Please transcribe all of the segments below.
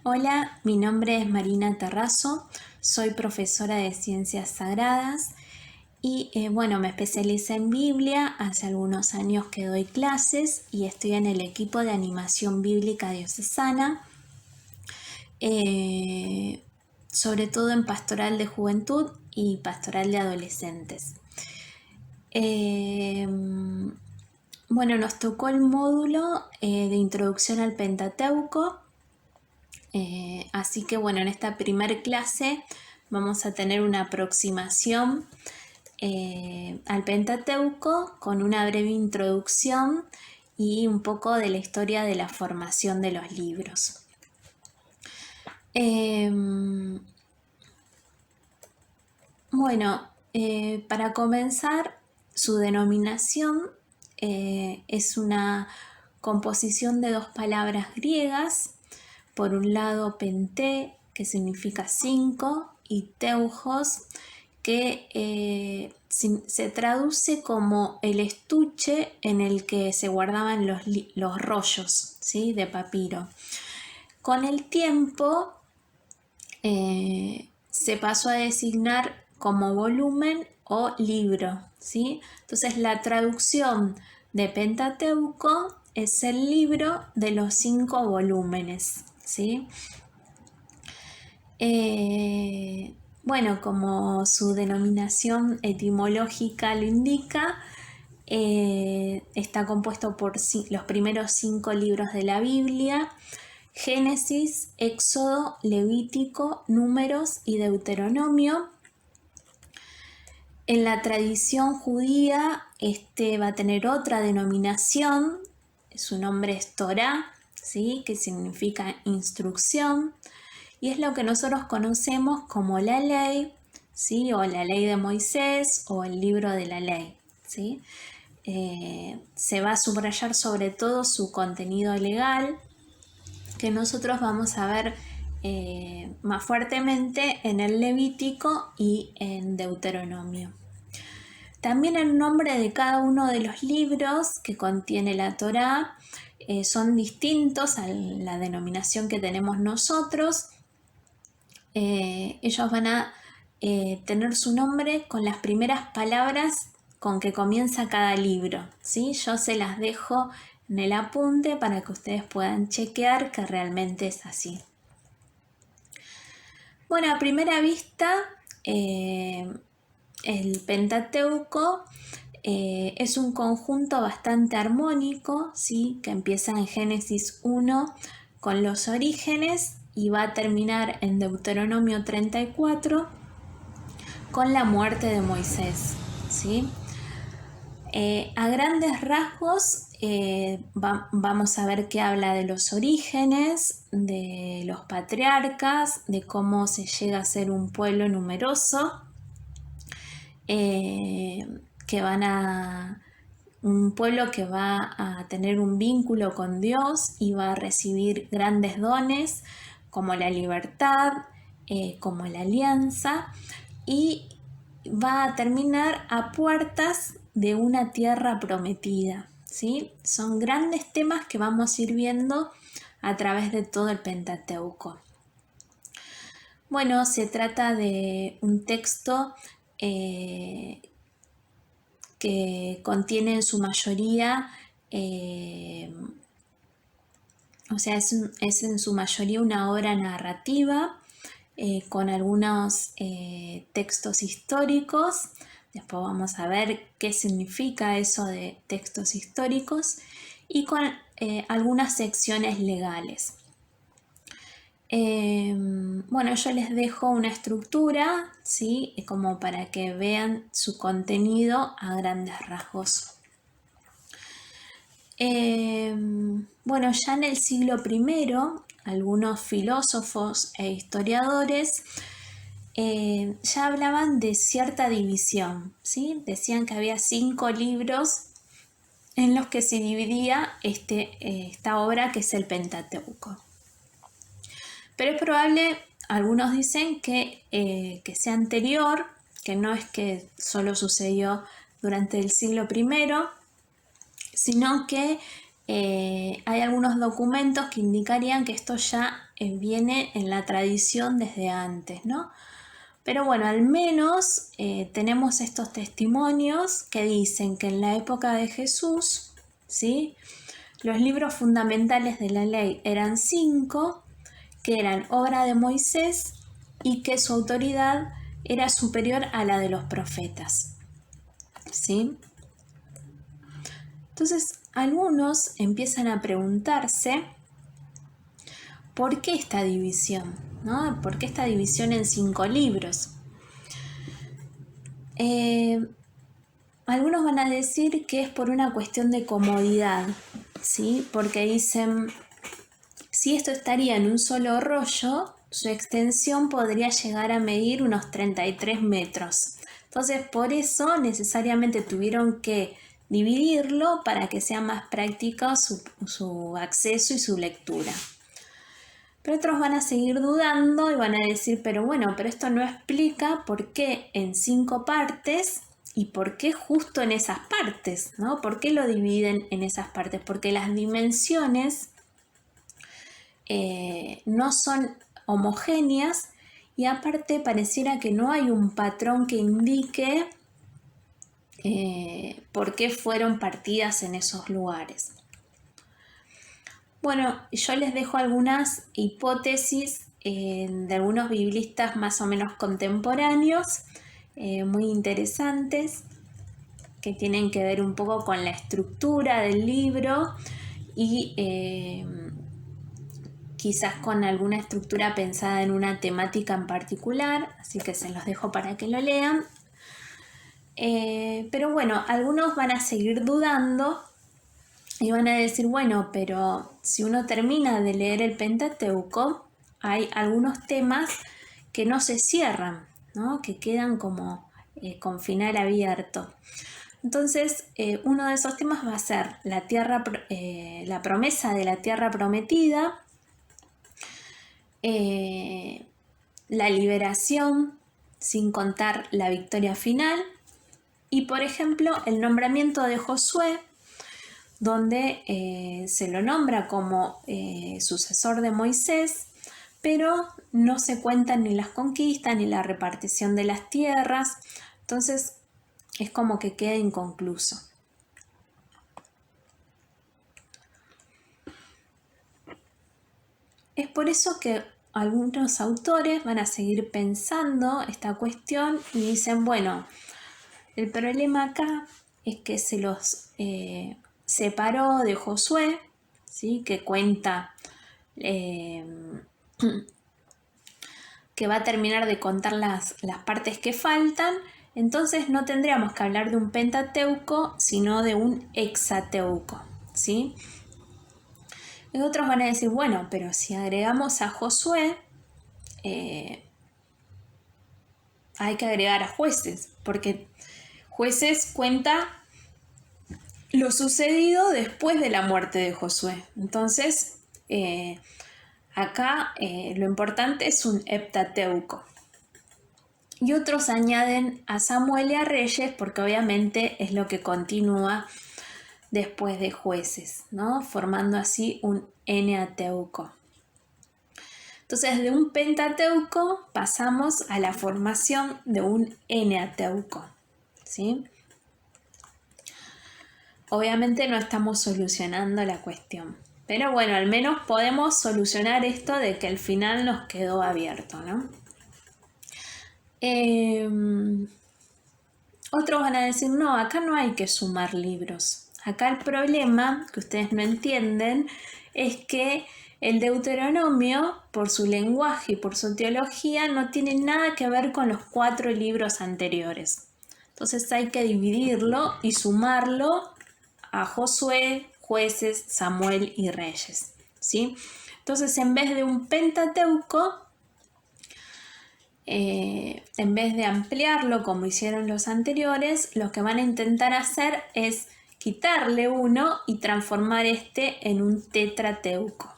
Hola, mi nombre es Marina Terrazo, soy profesora de Ciencias Sagradas y me especialicé en Biblia, hace algunos años que doy clases y estoy en el equipo de animación bíblica diocesana, sobre todo en pastoral de juventud y pastoral de adolescentes. Nos tocó el módulo de introducción al Pentateuco. Así que en esta primer clase vamos a tener una aproximación al Pentateuco con una breve introducción y un poco de la historia de la formación de los libros. Para comenzar, su denominación es una composición de dos palabras griegas. Por un lado, penté, que significa 5, y teujos, que se traduce como el estuche en el que se guardaban los rollos, ¿sí?, de papiro. Con el tiempo se pasó a designar como volumen o libro, ¿sí? Entonces la traducción de Pentateuco es el libro de los 5 volúmenes, ¿sí? Como su denominación etimológica lo indica, está compuesto por los primeros 5 libros de la Biblia: Génesis, Éxodo, Levítico, Números y Deuteronomio. En la tradición judía va a tener otra denominación, su nombre es Torá, ¿sí?, que significa instrucción, y es lo que nosotros conocemos como la ley, ¿sí?, o la ley de Moisés o el libro de la ley, ¿sí? Se va a subrayar sobre todo su contenido legal, que nosotros vamos a ver más fuertemente en el Levítico y en Deuteronomio. También el nombre de cada uno de los libros que contiene la Torá son distintos a la denominación que tenemos nosotros. Ellos van a tener su nombre con las primeras palabras con que comienza cada libro, ¿sí? Yo se las dejo en el apunte para que ustedes puedan chequear que realmente es así. Bueno, a primera vista, el Pentateuco es un conjunto bastante armónico, ¿sí?, que empieza en Génesis 1 con los orígenes y va a terminar en Deuteronomio 34 con la muerte de Moisés, ¿sí? A grandes rasgos vamos a ver que habla de los orígenes, de los patriarcas, de cómo se llega a ser un pueblo numeroso, un pueblo que va a tener un vínculo con Dios y va a recibir grandes dones como la libertad, como la alianza, y va a terminar a puertas de una tierra prometida, ¿sí? Son grandes temas que vamos a ir viendo a través de todo el Pentateuco. Bueno, se trata de un texto que contiene en su mayoría, es en su mayoría una obra narrativa con algunos textos históricos. Después vamos a ver qué significa eso de textos históricos, y con algunas secciones legales. Yo les dejo una estructura, ¿sí?, como para que vean su contenido a grandes rasgos. Ya en el siglo I, algunos filósofos e historiadores ya hablaban de cierta división, ¿sí? Decían que había 5 libros en los que se dividía esta obra, que es el Pentateuco. Pero es probable, algunos dicen que sea anterior, que no es que solo sucedió durante el siglo I, sino que hay algunos documentos que indicarían que esto ya viene en la tradición desde antes, ¿no? Pero bueno, al menos tenemos estos testimonios que dicen que en la época de Jesús, ¿sí?, los libros fundamentales de la ley eran 5, que eran obra de Moisés y que su autoridad era superior a la de los profetas, ¿sí? Entonces, algunos empiezan a preguntarse ¿por qué esta división? ¿No? ¿Por qué esta división en 5 libros? Algunos van a decir que es por una cuestión de comodidad, ¿sí? Porque dicen, si esto estaría en un solo rollo, su extensión podría llegar a medir unos 33 metros. Entonces, por eso necesariamente tuvieron que dividirlo para que sea más práctico su acceso y su lectura. Pero otros van a seguir dudando y van a decir, pero bueno, pero esto no explica por qué en 5 partes y por qué justo en esas partes, ¿no? ¿Por qué lo dividen en esas partes? Porque las dimensiones no son homogéneas y aparte pareciera que no hay un patrón que indique por qué fueron partidas en esos lugares. Bueno, yo les dejo algunas hipótesis de algunos biblistas más o menos contemporáneos, muy interesantes, que tienen que ver un poco con la estructura del libro y quizás con alguna estructura pensada en una temática en particular, así que se los dejo para que lo lean. Pero bueno, algunos van a seguir dudando y van a decir, bueno, pero si uno termina de leer el Pentateuco, hay algunos temas que no se cierran, ¿no? Que quedan como con final abierto. Entonces, uno de esos temas va a ser la promesa de la tierra prometida, la liberación, sin contar la victoria final, y por ejemplo, el nombramiento de Josué, donde se lo nombra como sucesor de Moisés, pero no se cuentan ni las conquistas ni la repartición de las tierras, entonces es como que queda inconcluso. Es por eso que algunos autores van a seguir pensando esta cuestión y dicen, bueno, el problema acá es que se los separó de Josué, ¿sí? Que cuenta que va a terminar de contar las partes que faltan, entonces no tendríamos que hablar de un Pentateuco, sino de un Hexateuco, ¿sí? Y otros van a decir, bueno, pero si agregamos a Josué, hay que agregar a Jueces, porque Jueces cuenta lo sucedido después de la muerte de Josué. Entonces, acá lo importante es un heptateuco. Y otros añaden a Samuel y a Reyes porque obviamente es lo que continúa después de Jueces, ¿no? Formando así un eneateuco. Entonces, de un pentateuco pasamos a la formación de un eneateuco, ¿sí? Obviamente no estamos solucionando la cuestión, pero bueno, al menos podemos solucionar esto de que el final nos quedó abierto, ¿no? Otros van a decir, no, acá no hay que sumar libros. Acá el problema que ustedes no entienden es que el Deuteronomio, por su lenguaje y por su teología, no tiene nada que ver con los 4 libros anteriores. Entonces hay que dividirlo y sumarlo a Josué, Jueces, Samuel y Reyes, ¿sí? Entonces, en vez de un Pentateuco, en vez de ampliarlo como hicieron los anteriores, lo que van a intentar hacer es quitarle uno y transformar este en un tetrateuco.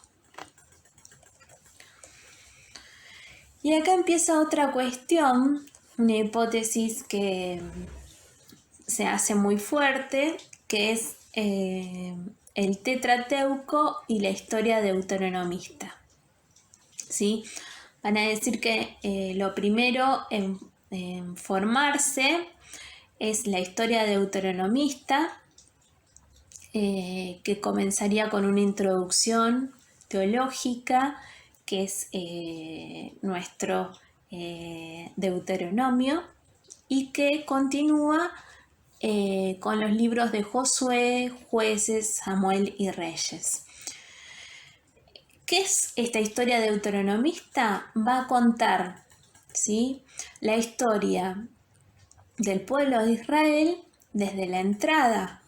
Y acá empieza otra cuestión, una hipótesis que se hace muy fuerte, que es el Tetrateuco y la historia deuteronomista. ¿Sí? Van a decir que lo primero en formarse es la historia deuteronomista, que comenzaría con una introducción teológica, que es nuestro Deuteronomio, y que continúa con los libros de Josué, Jueces, Samuel y Reyes. ¿Qué es esta historia deuteronomista? Va a contar, ¿sí?, la historia del pueblo de Israel desde la entrada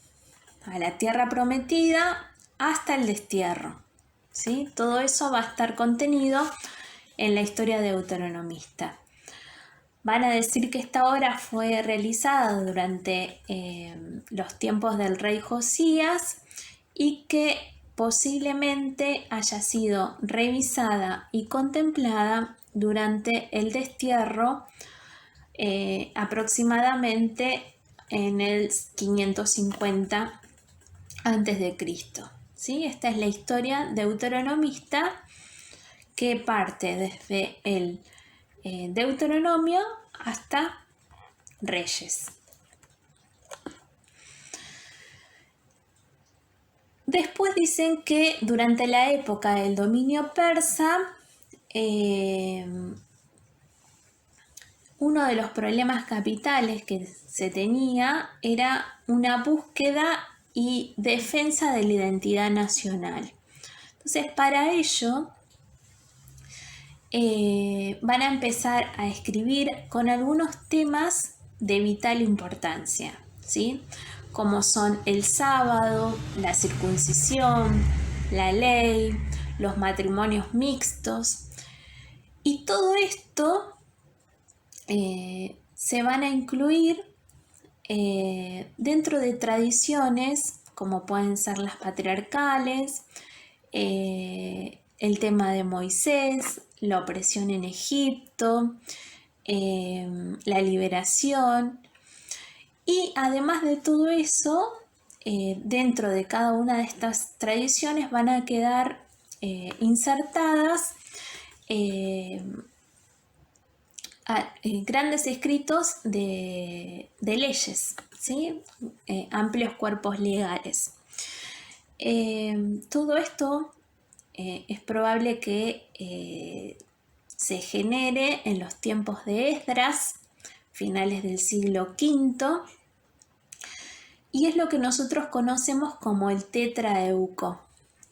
a la tierra prometida hasta el destierro, ¿sí? Todo eso va a estar contenido en la historia deuteronomista. Van a decir que esta obra fue realizada durante los tiempos del rey Josías y que posiblemente haya sido revisada y contemplada durante el destierro, aproximadamente en el 550 a.C. ¿Sí? Esta es la historia deuteronomista, que parte desde el Deuteronomio hasta Reyes. Después dicen que durante la época del dominio persa, uno de los problemas capitales que se tenía era una búsqueda y defensa de la identidad nacional. Entonces, para ello, van a empezar a escribir con algunos temas de vital importancia, ¿sí?, como son el sábado, la circuncisión, la ley, los matrimonios mixtos, y todo esto se van a incluir dentro de tradiciones como pueden ser las patriarcales, el tema de Moisés, la opresión en Egipto, la liberación. Y además de todo eso, dentro de cada una de estas tradiciones van a quedar insertadas grandes escritos de leyes, ¿sí?, amplios cuerpos legales. Todo esto es probable que se genere en los tiempos de Esdras, finales del siglo V, y es lo que nosotros conocemos como el Tetraeuco,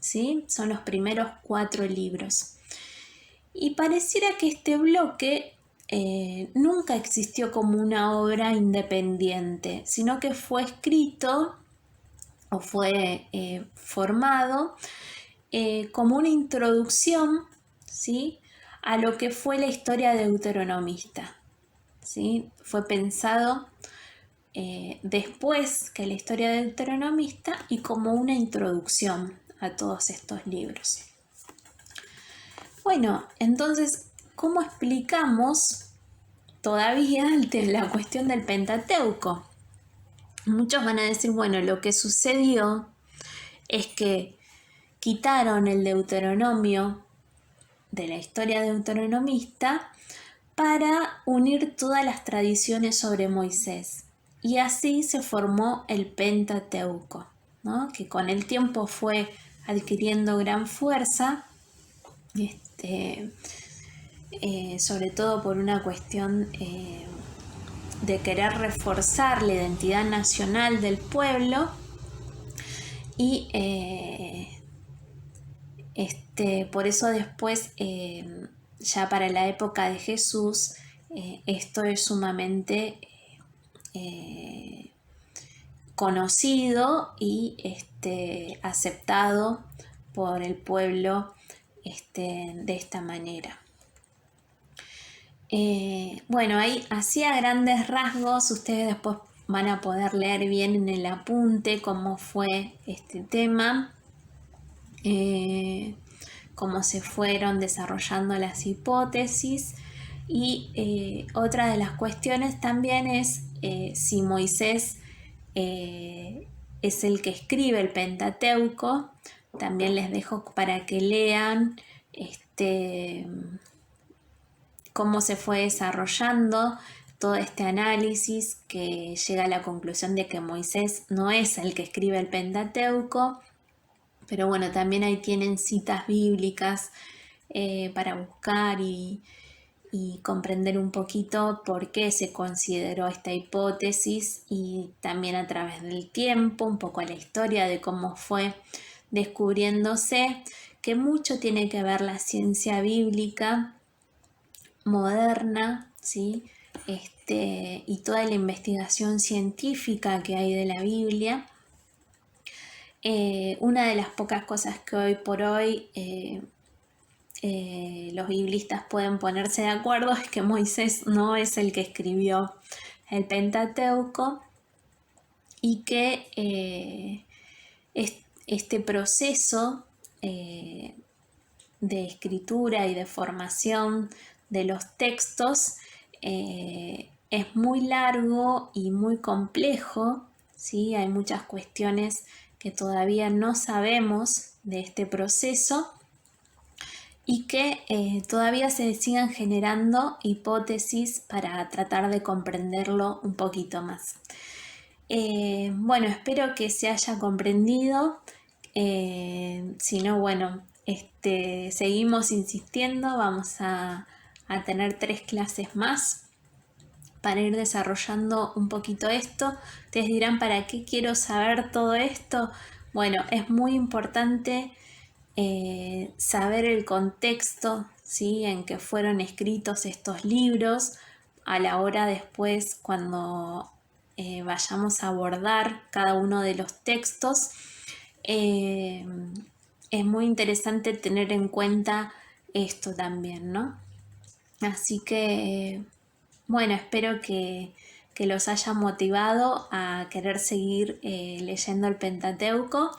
¿sí? Son los primeros 4 libros. Y pareciera que este bloque nunca existió como una obra independiente, sino que fue escrito o fue formado como una introducción, ¿sí?, a lo que fue la historia deuteronomista, ¿sí? Fue pensado después que la historia deuteronomista y como una introducción a todos estos libros. Bueno, entonces, ¿cómo explicamos todavía la cuestión del Pentateuco? Muchos van a decir, bueno, lo que sucedió es que quitaron el Deuteronomio de la historia deuteronomista para unir todas las tradiciones sobre Moisés. Y así se formó el Pentateuco, ¿no?, que con el tiempo fue adquiriendo gran fuerza, sobre todo por una cuestión de querer reforzar la identidad nacional del pueblo, y por eso después, ya para la época de Jesús, esto es sumamente conocido y aceptado por el pueblo de esta manera. Bueno, ahí hacía grandes rasgos, ustedes después van a poder leer bien en el apunte cómo fue este tema, cómo se fueron desarrollando las hipótesis, y otra de las cuestiones también es si Moisés es el que escribe el Pentateuco. También les dejo para que lean cómo se fue desarrollando todo este análisis, que llega a la conclusión de que Moisés no es el que escribe el Pentateuco, pero bueno, también ahí tienen citas bíblicas para buscar y comprender un poquito por qué se consideró esta hipótesis, y también a través del tiempo, un poco la historia de cómo fue descubriéndose, que mucho tiene que ver la ciencia bíblica moderna, ¿sí? Y toda la investigación científica que hay de la Biblia. Una de las pocas cosas que hoy por hoy los biblistas pueden ponerse de acuerdo es que Moisés no es el que escribió el Pentateuco, y que este proceso de escritura y de formación de los textos es muy largo y muy complejo, ¿sí? Hay muchas cuestiones que todavía no sabemos de este proceso, y que todavía se sigan generando hipótesis para tratar de comprenderlo un poquito más. Bueno, espero que se haya comprendido. Si no, bueno, seguimos insistiendo. Vamos a tener 3 clases más para ir desarrollando un poquito esto. Ustedes dirán, ¿para qué quiero saber todo esto? Bueno, es muy importante saber el contexto, ¿sí?, en que fueron escritos estos libros, a la hora después, cuando vayamos a abordar cada uno de los textos. Es muy interesante tener en cuenta esto también, ¿no? Así que, bueno, espero que los haya motivado a querer seguir leyendo el Pentateuco,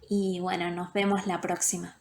y bueno, nos vemos la próxima.